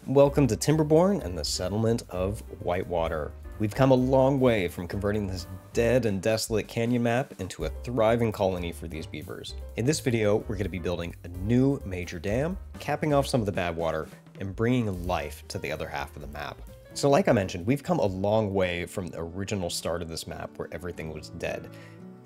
Welcome to Timberborn and the settlement of Whitewater. We've come a long way from converting this dead and desolate canyon map into a thriving colony for these beavers. In this video, we're going to be building a new major dam, capping off some of the bad water, and bringing life to the other half of the map. So like I mentioned, we've come a long way from the original start of this map where everything was dead.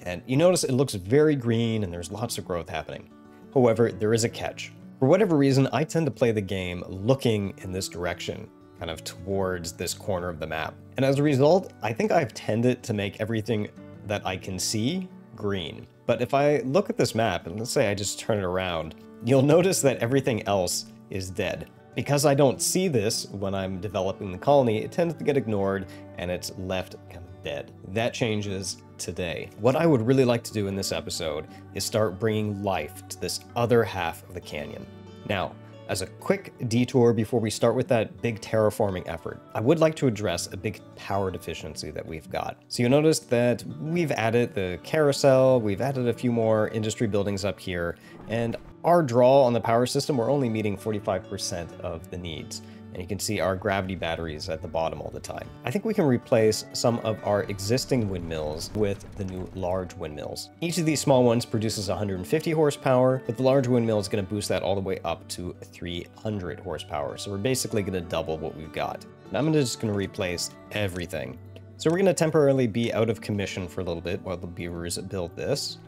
And you notice it looks very green and there's lots of growth happening. However, there is a catch. For whatever reason, I tend to play the game looking in this direction, kind of towards this corner of the map. And as a result, I think I've tended to make everything that I can see green. But if I look at this map, and let's say I just turn it around, you'll notice that everything else is dead. Because I don't see this when I'm developing the colony, it tends to get ignored and it's left kind of dead. That changes today. What I would really like to do in this episode is start bringing life to this other half of the canyon. Now, as a quick detour before we start with that big terraforming effort, I would like to address a big power deficiency that we've got. So you'll notice that we've added the carousel, we've added a few more industry buildings up here, and our draw on the power system, we're only meeting 45% of the needs. And you can see our gravity batteries at the bottom all the time. I think we can replace some of our existing windmills with the new large windmills. Each of these small ones produces 150 horsepower, but the large windmill is going to boost that all the way up to 300 horsepower. So we're basically going to double what we've got. And I'm just going to replace everything. So we're going to temporarily be out of commission for a little bit while the beavers build this.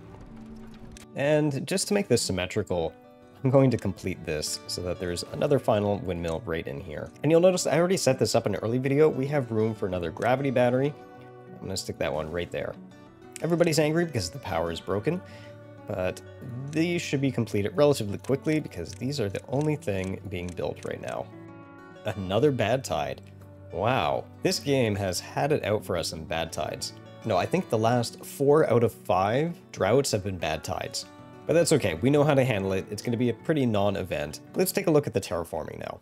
And just to make this symmetrical, I'm going to complete this so that there's another final windmill right in here. And you'll notice I already set this up in an early video. We have room for another gravity battery. I'm going to stick that one right there. Everybody's angry because the power is broken, but these should be completed relatively quickly because these are the only thing being built right now. Another bad tide. Wow, this game has had it out for us in bad tides. No, I think the last 4 out of 5 droughts have been bad tides. But that's okay, we know how to handle it. It's going to be a pretty non-event. Let's take a look at the terraforming now.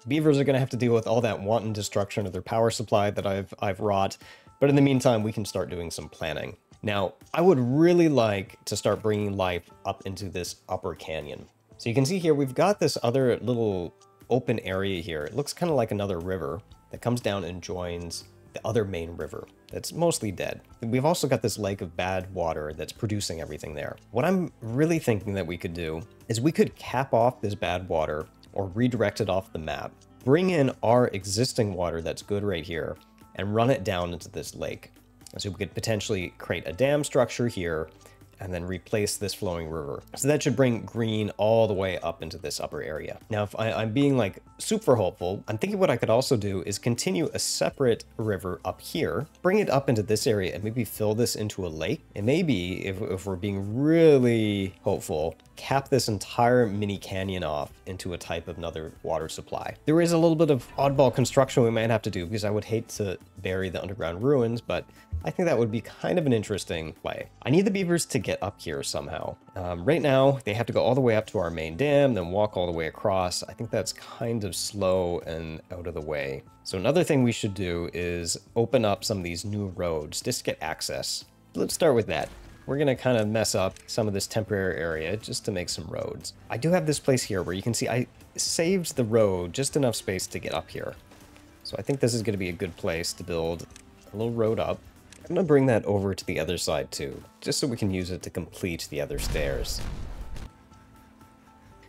Beavers are going to have to deal with all that wanton destruction of their power supply that I've wrought, but in the meantime, we can start doing some planning. Now, I would really like to start bringing life up into this upper canyon. So you can see here, we've got this other little open area here. It looks kind of like another river that comes down and joins the other main river that's mostly dead. We've also got this lake of bad water that's producing everything there. What I'm really thinking that we could do is we could cap off this bad water or redirect it off the map, bring in our existing water that's good right here, and run it down into this lake. So we could potentially create a dam structure here and then replace this flowing river. So that should bring green all the way up into this upper area. Now, if I'm being like super hopeful, I'm thinking what I could also do is continue a separate river up here, bring it up into this area and maybe fill this into a lake. And maybe if we're being really hopeful, cap this entire mini canyon off into a type of another water supply. There is a little bit of oddball construction we might have to do because I would hate to bury the underground ruins, but I think that would be kind of an interesting play. I need the beavers to get up here somehow. Right now, they have to go all the way up to our main dam, then walk all the way across. I think that's kind of slow and out of the way. So another thing we should do is open up some of these new roads just to get access. Let's start with that. We're gonna kind of mess up some of this temporary area just to make some roads. I do have this place here where you can see I saved the road just enough space to get up here. So I think this is gonna be a good place to build a little road up. I'm gonna bring that over to the other side too, just so we can use it to complete the other stairs.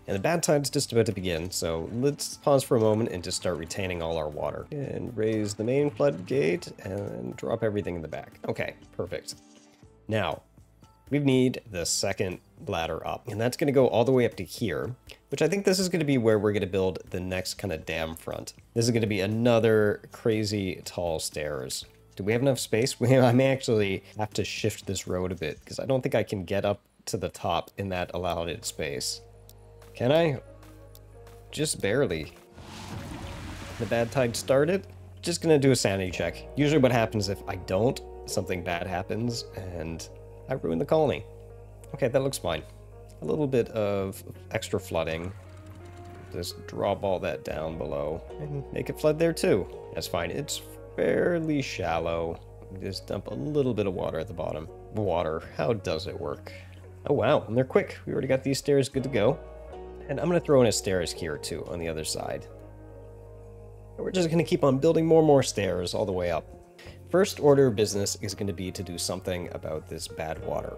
And the bad tide's just about to begin, so let's pause for a moment and just start retaining all our water. And raise the main floodgate and drop everything in the back. Okay, perfect. Now, we need the second ladder up, and that's gonna go all the way up to here, which I think this is gonna be where we're gonna build the next kind of dam front. This is gonna be another crazy tall stairs. Do we have enough space? I may actually have to shift this road a bit because I don't think I can get up to the top in that allotted space. Can I? Just barely. The bad tide started. Just gonna do a sanity check. Usually what happens if I don't, something bad happens and I ruin the colony. Okay, that looks fine. A little bit of extra flooding. Just drop all that down below and make it flood there too. That's fine. It's fairly shallow. Just dump a little bit of water at the bottom. Water, how does it work? Oh wow, and they're quick. We already got these stairs good to go. And I'm gonna throw in a stairs here too on the other side. And we're just going to keep on building more and more stairs all the way up. First order of business is going to be to do something about this bad water.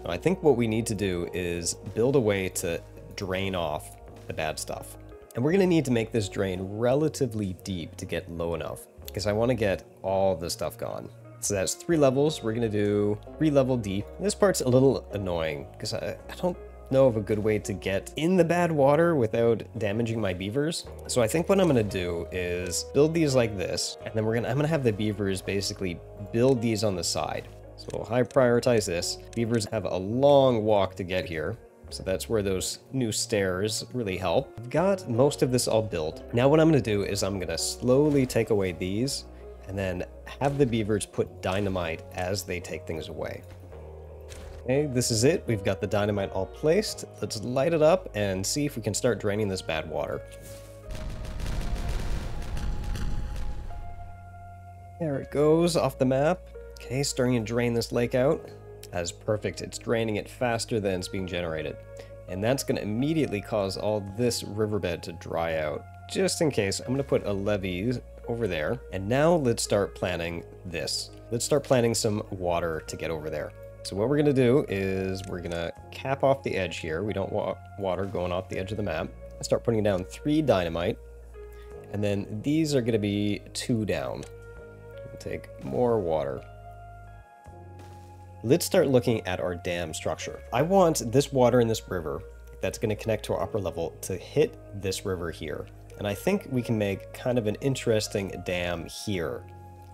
Now, I think what we need to do is build a way to drain off the bad stuff. And we're going to need to make this drain relatively deep to get low enough, because I want to get all the stuff gone. So that's 3 levels. We're going to do 3 level deep. This part's a little annoying because I don't know of a good way to get in the bad water without damaging my beavers. So I think what I'm going to do is build these like this, and then I'm going to have the beavers basically build these on the side. So we'll high prioritize this. Beavers have a long walk to get here. So that's where those new stairs really help. I've got most of this all built. Now what I'm going to do is I'm going to slowly take away these and then have the beavers put dynamite as they take things away. Okay, this is it. We've got the dynamite all placed. Let's light it up and see if we can start draining this bad water. There it goes off the map. Okay, starting to drain this lake out. That's perfect. It's draining it faster than it's being generated. And that's going to immediately cause all this riverbed to dry out. Just in case, I'm going to put a levee over there. And now let's start planting this. Let's start planting some water to get over there. So what we're going to do is we're going to cap off the edge here. We don't want water going off the edge of the map. Start putting down 3 dynamite. And then these are going to be 2 down. We'll take more water. Let's start looking at our dam structure. I want this water in this river that's going to connect to our upper level to hit this river here. And I think we can make kind of an interesting dam here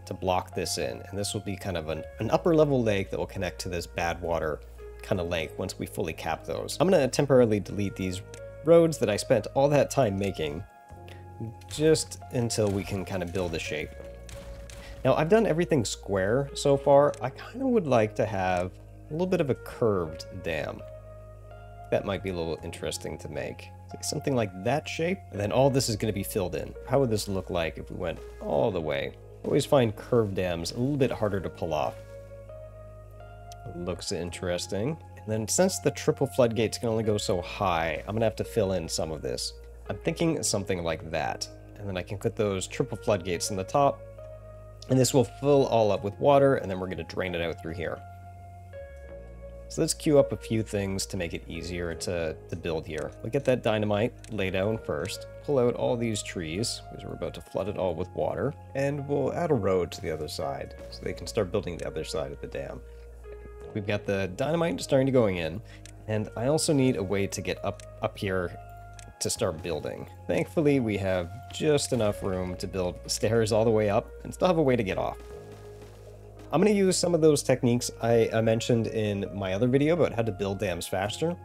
to block this in. And this will be kind of an upper level lake that will connect to this bad water kind of lake once we fully cap those. I'm going to temporarily delete these roads that I spent all that time making just until we can kind of build a shape. Now, I've done everything square so far. I kind of would like to have a little bit of a curved dam. That might be a little interesting to make. Something like that shape, and then all this is going to be filled in. How would this look like if we went all the way? I always find curved dams a little bit harder to pull off. Looks interesting. And then since the triple floodgates can only go so high, I'm going to have to fill in some of this. I'm thinking something like that. And then I can put those triple floodgates in the top. And this will fill all up with water, and then we're going to drain it out through here. So let's queue up a few things to make it easier to build here. We'll get that dynamite laid down first. Pull out all these trees, because we're about to flood it all with water. And we'll add a road to the other side, so they can start building the other side of the dam. We've got the dynamite starting to going in, and I also need a way to get up here to start building. Thankfully, we have just enough room to build stairs all the way up and still have a way to get off. I'm going to use some of those techniques I mentioned in my other video about how to build dams faster.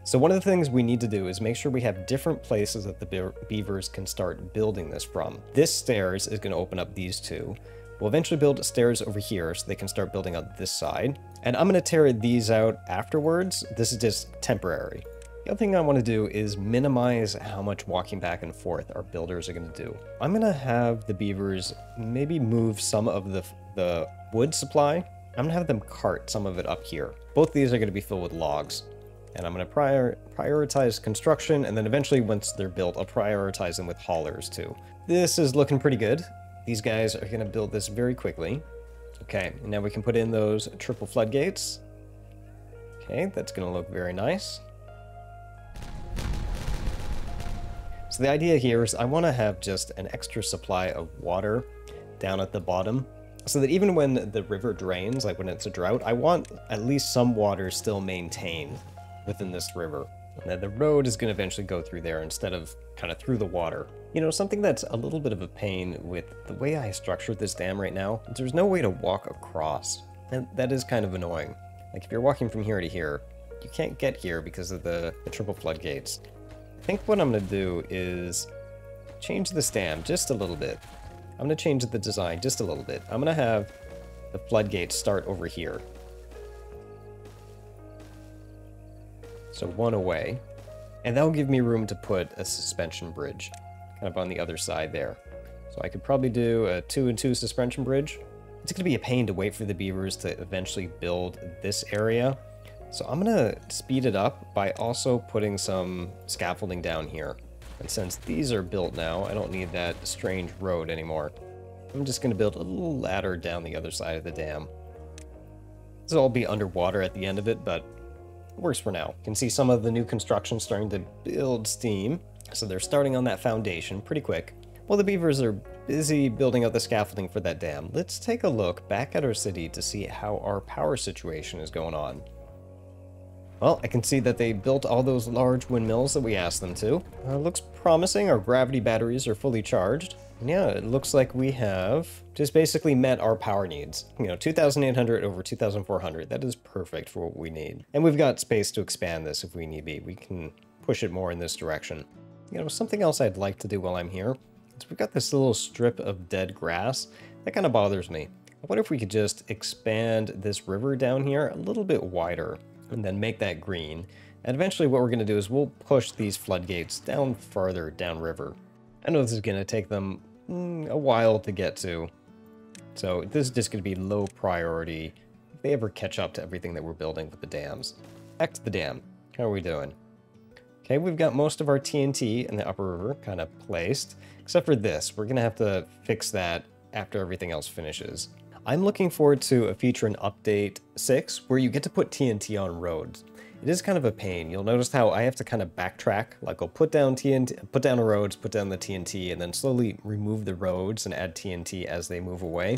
So one of the things we need to do is make sure we have different places that the beavers can start building this from. This stairs is going to open up these 2. We'll eventually build stairs over here so they can start building on this side. And I'm going to tear these out afterwards. This is just temporary. The other thing I want to do is minimize how much walking back and forth our builders are going to do. I'm going to have the beavers maybe move some of the wood supply. I'm going to have them cart some of it up here. Both these are going to be filled with logs. And I'm going to prioritize construction, and then eventually once they're built, I'll prioritize them with haulers too. This is looking pretty good. These guys are going to build this very quickly. Okay, and now we can put in those triple floodgates. Okay, that's going to look very nice. So the idea here is I want to have just an extra supply of water down at the bottom, so that even when the river drains, like when it's a drought, I want at least some water still maintained within this river. And then the road is going to eventually go through there instead of kind of through the water. You know, something that's a little bit of a pain with the way I structured this dam right now, is there's no way to walk across. And that is kind of annoying. Like if you're walking from here to here, you can't get here because of the triple floodgates. I think what I'm going to do is change this dam just a little bit. I'm going to change the design just a little bit. I'm going to have the floodgates start over here. So 1 away. And that'll give me room to put a suspension bridge kind of on the other side there. So I could probably do a 2-and-2 suspension bridge. It's going to be a pain to wait for the beavers to eventually build this area. So I'm going to speed it up by also putting some scaffolding down here. And since these are built now, I don't need that strange road anymore. I'm just going to build a little ladder down the other side of the dam. This will all be underwater at the end of it, but it works for now. You can see some of the new construction starting to build steam. So they're starting on that foundation pretty quick. While the beavers are busy building out the scaffolding for that dam, let's take a look back at our city to see how our power situation is going on. Well, I can see that they built all those large windmills that we asked them to. Looks promising. Our gravity batteries are fully charged. Yeah, it looks like we have just basically met our power needs. 2,800 over 2,400. That is perfect for what we need. And we've got space to expand this if we need be. We can push it more in this direction. Something else I'd like to do while I'm here is we've got this little strip of dead grass. That kind of bothers me. I wonder if we could just expand this river down here a little bit wider and then make that green. And eventually what we're going to do is we'll push these floodgates down farther downriver. I know this is going to take them a while to get to, so this is just going to be low priority if they ever catch up to everything that we're building with the dams. Back to the dam. How are we doing? Okay, we've got most of our TNT in the upper river kind of placed, except for this. We're going to have to fix that after everything else finishes. I'm looking forward to a feature in Update 6 where you get to put TNT on roads. It is kind of a pain. You'll notice how I have to kind of backtrack. Like I'll put down TNT, put down the roads, put down the TNT, and then slowly remove the roads and add TNT as they move away.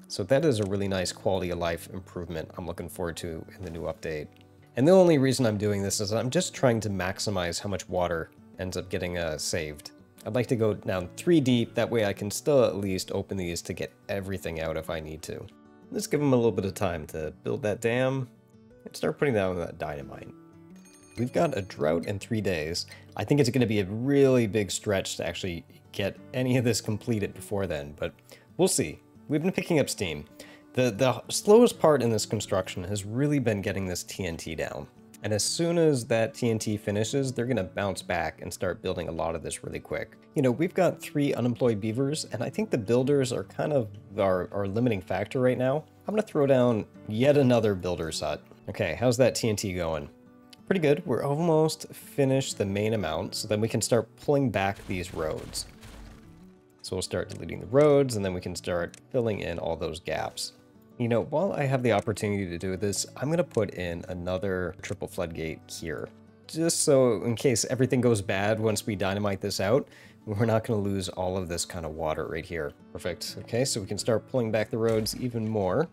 So that is a really nice quality of life improvement I'm looking forward to in the new update. And the only reason I'm doing this is I'm just trying to maximize how much water ends up getting saved. I'd like to go down 3 deep, that way I can still at least open these to get everything out if I need to. Let's give them a little bit of time to build that dam and start putting down that dynamite. We've got a drought in 3 days. I think it's going to be a really big stretch to actually get any of this completed before then, but we'll see. We've been picking up steam. The slowest part in this construction has really been getting this TNT down. And as soon as that TNT finishes, they're going to bounce back and start building a lot of this really quick. We've got 3 unemployed beavers, and I think the builders are kind of our limiting factor right now. I'm going to throw down yet another builder's hut. Okay, how's that TNT going? Pretty good. We're almost finished the main amount, so then we can start pulling back these roads. So we'll start deleting the roads, and then we can start filling in all those gaps. While I have the opportunity to do this, I'm going to put in another triple floodgate here. Just so in case everything goes bad once we dynamite this out, we're not going to lose all of this kind of water right here. Perfect. Okay, so we can start pulling back the roads even more.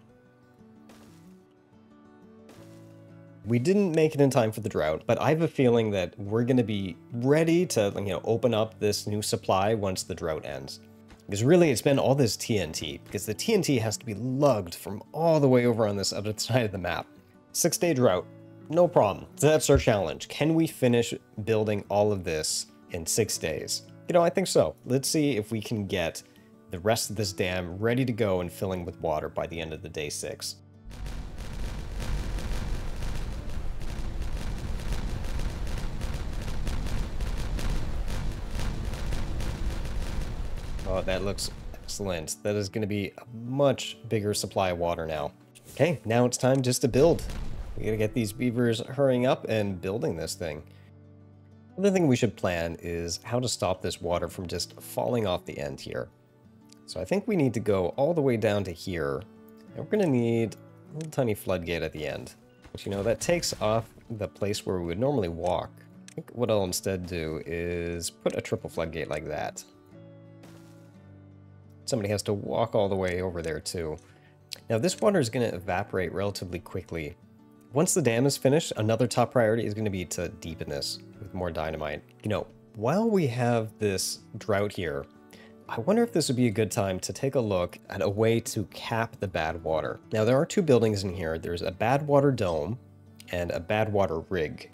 We didn't make it in time for the drought, but I have a feeling that we're going to be ready to, open up this new supply once the drought ends. Because really, it's been all this TNT, because the TNT has to be lugged from all the way over on this other side of the map. 6-day drought, no problem. So that's our challenge. Can we finish building all of this in 6 days? I think so. Let's see if we can get the rest of this dam ready to go and filling with water by the end of the day 6. Oh, that looks excellent. That is going to be a much bigger supply of water now. Okay, now it's time just to build. We gotta get these beavers hurrying up and building this thing. Another thing we should plan is how to stop this water from just falling off the end here. So I think we need to go all the way down to here. And we're going to need a little tiny floodgate at the end. But that takes off the place where we would normally walk. I think what I'll instead do is put a triple floodgate like that. Somebody has to walk all the way over there too. Now this water is going to evaporate relatively quickly. Once the dam is finished, another top priority is going to be to deepen this with more dynamite. While we have this drought here, I wonder if this would be a good time to take a look at a way to cap the bad water. Now there are 2 buildings in here. There's a badwater dome and a badwater rig.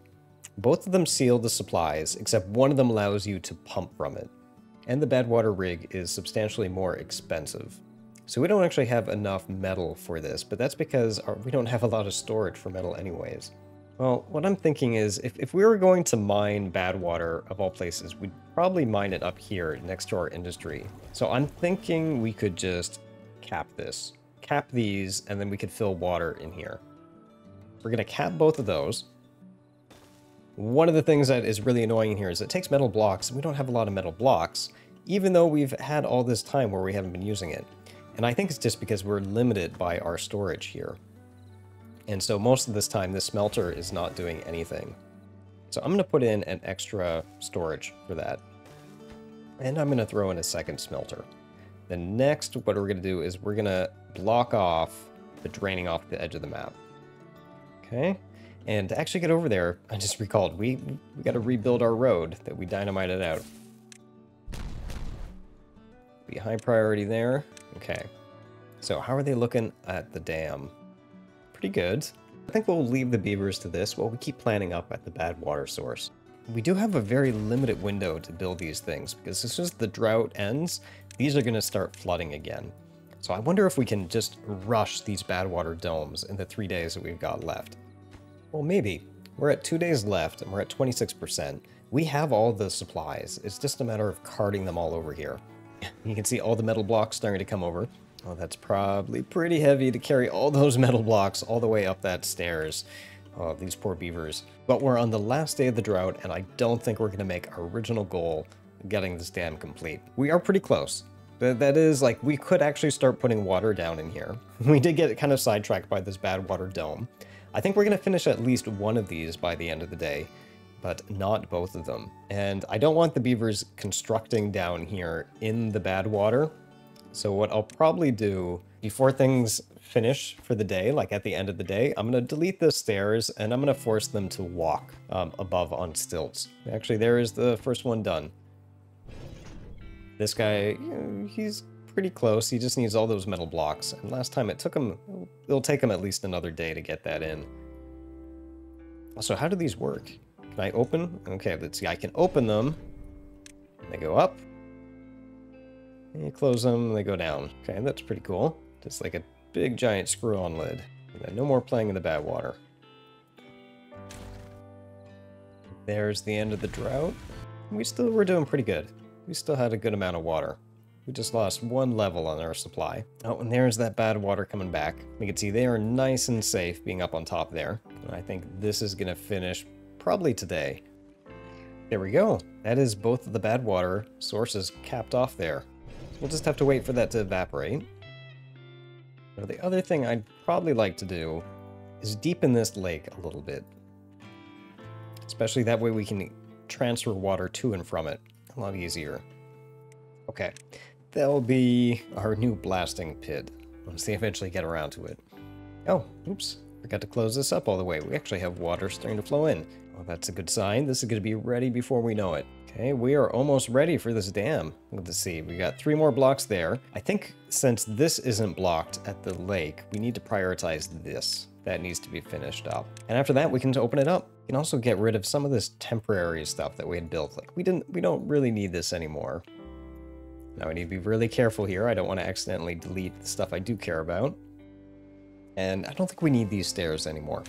Both of them seal the supplies, except one of them allows you to pump from it. And the badwater rig is substantially more expensive. So we don't actually have enough metal for this, but that's because we don't have a lot of storage for metal anyways. Well, what I'm thinking is, if we were going to mine badwater of all places, we'd probably mine it up here next to our industry. So I'm thinking we could just cap this. Cap these, and then we could fill water in here. We're going to cap both of those. One of the things that is really annoying here is it takes metal blocks, and we don't have a lot of metal blocks, even though we've had all this time where we haven't been using it. And I think it's just because we're limited by our storage here. And so most of this time, this smelter is not doing anything. So I'm going to put in an extra storage for that. And I'm going to throw in a second smelter. Then next, what we're going to do is we're going to block off the draining off the edge of the map. Okay. And to actually get over there, I just recalled, we got to rebuild our road that we dynamited out. Be high priority there. Okay. So how are they looking at the dam? Pretty good. I think we'll leave the beavers to this while we keep planning up at the bad water source. We do have a very limited window to build these things, because as soon as the drought ends, these are going to start flooding again. So I wonder if we can just rush these bad water domes in the 3 days that we've got left. Well, maybe. We're at 2 days left, and we're at 26%. We have all the supplies. It's just a matter of carting them all over here. You can see all the metal blocks starting to come over. Oh, that's probably pretty heavy to carry all those metal blocks all the way up that stairs. Oh, these poor beavers. But we're on the last day of the drought, and I don't think we're going to make our original goal of getting this dam complete. We are pretty close. That is, like, we could actually start putting water down in here. We did get kind of sidetracked by this bad water dome. I think we're going to finish at least one of these by the end of the day, but not both of them. And I don't want the beavers constructing down here in the bad water. So what I'll probably do before things finish for the day, like at the end of the day, I'm going to delete the stairs and I'm going to force them to walk above on stilts. Actually, there is the first one done. This guy, he's pretty close. He just needs all those metal blocks. And last time it took him, it'll take him at least another day to get that in. So how do these work? Can I open? Okay, let's see. I can open them. They go up. And you close them, they go down. Okay, that's pretty cool. Just like a big giant screw-on lid. No more playing in the bad water. There's the end of the drought. We're doing pretty good. We still had a good amount of water. We just lost one level on our supply. Oh, and there's that bad water coming back. You can see they are nice and safe being up on top there. And I think this is going to finish probably today. There we go. That is both of the bad water sources capped off there. So we'll just have to wait for that to evaporate. Now, the other thing I'd probably like to do is deepen this lake a little bit. Especially that way we can transfer water to and from it a lot easier. Okay, that'll be our new blasting pit once they eventually get around to it. Oh, oops, forgot to close this up all the way. We actually have water starting to flow in. Well, that's a good sign. This is going to be ready before we know it. Okay, we are almost ready for this dam. Let's see, we got 3 more blocks there. I think since this isn't blocked at the lake, we need to prioritize this. That needs to be finished up. And after that, we can open it up. We can also get rid of some of this temporary stuff that we had built. Like, we don't really need this anymore. Now we need to be really careful here. I don't want to accidentally delete the stuff I do care about. And I don't think we need these stairs anymore.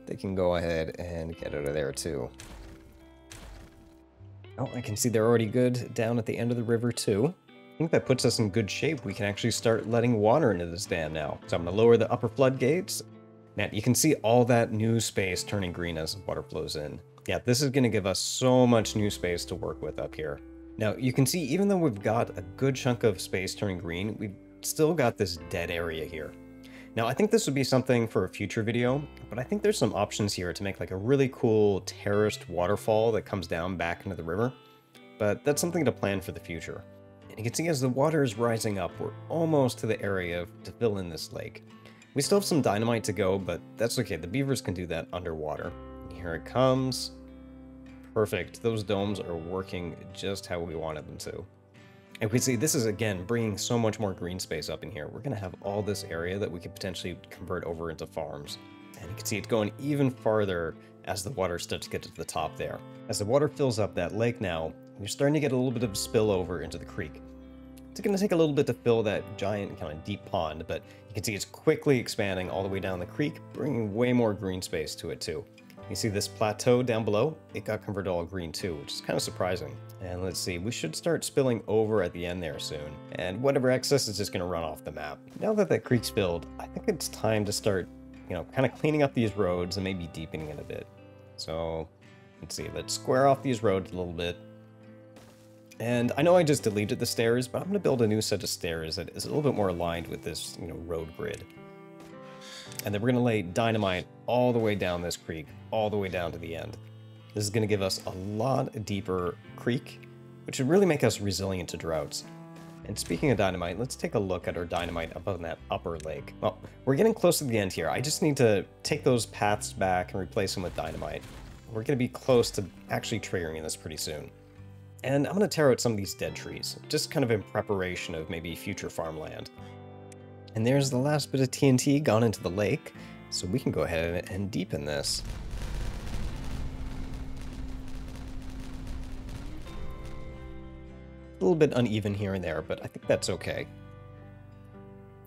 They can go ahead and get out of there too. Oh, I can see they're already good down at the end of the river too. I think that puts us in good shape. We can actually start letting water into this dam now. So I'm going to lower the upper floodgates. Now you can see all that new space turning green as water flows in. Yeah, this is going to give us so much new space to work with up here. Now you can see even though we've got a good chunk of space turning green, we've still got this dead area here. Now I think this would be something for a future video, but I think there's some options here to make like a really cool terraced waterfall that comes down back into the river. But that's something to plan for the future. And you can see as the water is rising up, we're almost to the area to fill in this lake. We still have some dynamite to go, but that's okay. The beavers can do that underwater. Here it comes. Perfect. Those domes are working just how we wanted them to. And we see this is, again, bringing so much more green space up in here. We're going to have all this area that we could potentially convert over into farms. And you can see it's going even farther as the water starts to get to the top there. As the water fills up that lake now, you're starting to get a little bit of spillover into the creek. It's going to take a little bit to fill that giant kind of deep pond, but you can see it's quickly expanding all the way down the creek, bringing way more green space to it too. You see this plateau down below? It got converted all green too, which is kind of surprising. And let's see, we should start spilling over at the end there soon. And whatever excess is just going to run off the map. Now that that creek's filled, I think it's time to start, kind of cleaning up these roads and maybe deepening it a bit. So Let's see, let's square off these roads a little bit. And I know I just deleted the stairs, but I'm going to build a new set of stairs that is a little bit more aligned with this, road grid. And then we're going to lay dynamite all the way down this creek, all the way down to the end. This is going to give us a lot deeper creek, which would really make us resilient to droughts. And speaking of dynamite, let's take a look at our dynamite up on that upper lake. Well, we're getting close to the end here. I just need to take those paths back and replace them with dynamite. We're going to be close to actually triggering this pretty soon. And I'm going to tear out some of these dead trees, just kind of in preparation of maybe future farmland. And there's the last bit of TNT gone into the lake, so we can go ahead and deepen this. A little bit uneven here and there, but I think that's okay.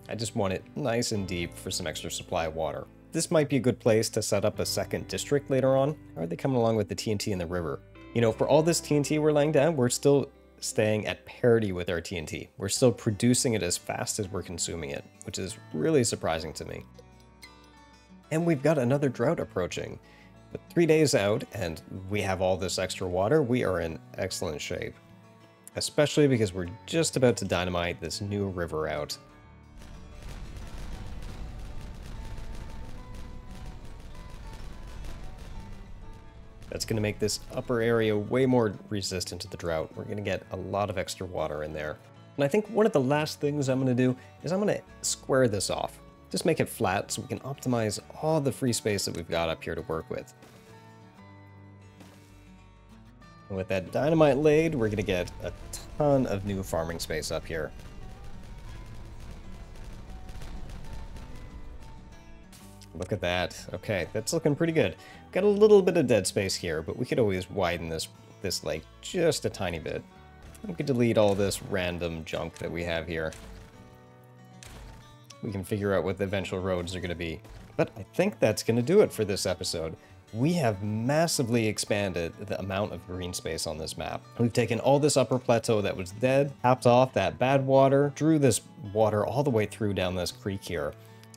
I just want it nice and deep for some extra supply of water. This might be a good place to set up a second district later on. How are they coming along with the TNT in the river? For all this TNT we're laying down, we're still staying at parity with our TNT. We're still producing it as fast as we're consuming it, which is really surprising to me. And we've got another drought approaching. But 3 days out, and we have all this extra water, we are in excellent shape. Especially because we're just about to dynamite this new river out. That's going to make this upper area way more resistant to the drought. We're going to get a lot of extra water in there. And I think one of the last things I'm going to do is I'm going to square this off. Just make it flat so we can optimize all the free space that we've got up here to work with. And with that dynamite laid, we're going to get a ton of new farming space up here. Look at that. Okay, that's looking pretty good. Got a little bit of dead space here, but we could always widen this lake just a tiny bit. We could delete all this random junk that we have here. We can figure out what the eventual roads are going to be. But I think that's going to do it for this episode. We have massively expanded the amount of green space on this map. We've taken all this upper plateau that was dead, tapped off that bad water, drew this water all the way through down this creek here.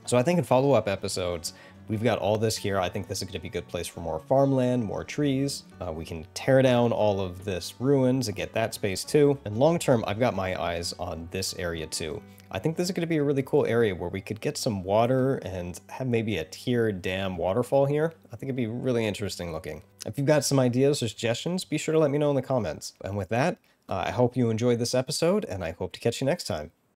So I think in follow-up episodes, we've got all this here. I think this is going to be a good place for more farmland, more trees. We can tear down all of this ruins and get that space too. And long term, I've got my eyes on this area too. I think this is going to be a really cool area where we could get some water and have maybe a tiered dam waterfall here. I think it'd be really interesting looking. If you've got some ideas or suggestions, be sure to let me know in the comments. And with that, I hope you enjoyed this episode, and I hope to catch you next time.